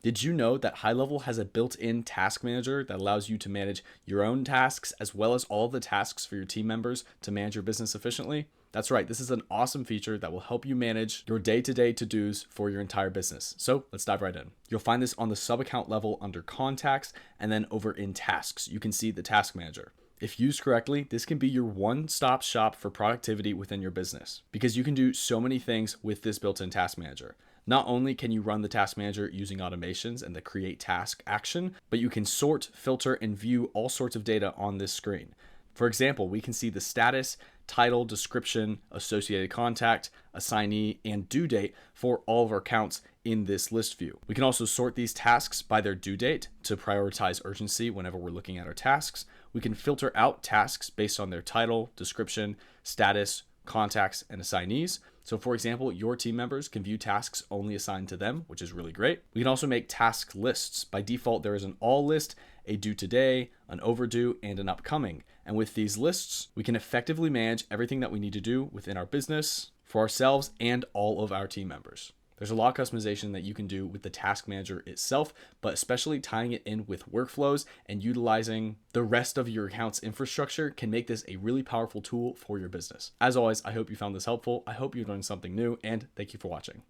Did you know that High Level has a built-in task manager that allows you to manage your own tasks as well as all the tasks for your team members to manage your business efficiently? That's right, this is an awesome feature that will help you manage your day-to-day to-dos for your entire business. So let's dive right in. You'll find this on the sub-account level under contacts, and then over in tasks, you can see the task manager. If used correctly, this can be your one-stop shop for productivity within your business because you can do so many things with this built-in task manager. Not only can you run the task manager using automations and the create task action, but you can sort, filter, and view all sorts of data on this screen. For example, we can see the status, title, description, associated contact, assignee, and due date for all of our accounts in this list view. We can also sort these tasks by their due date to prioritize urgency whenever we're looking at our tasks. We can filter out tasks based on their title, description, status, contacts, and assignees. So for example, your team members can view tasks only assigned to them, which is really great. We can also make task lists. By default, there is an all list, a due today, an overdue, and an upcoming. And with these lists, we can effectively manage everything that we need to do within our business for ourselves and all of our team members. There's a lot of customization that you can do with the task manager itself, but especially tying it in with workflows and utilizing the rest of your account's infrastructure can make this a really powerful tool for your business. As always, I hope you found this helpful. I hope you learned something new, and thank you for watching.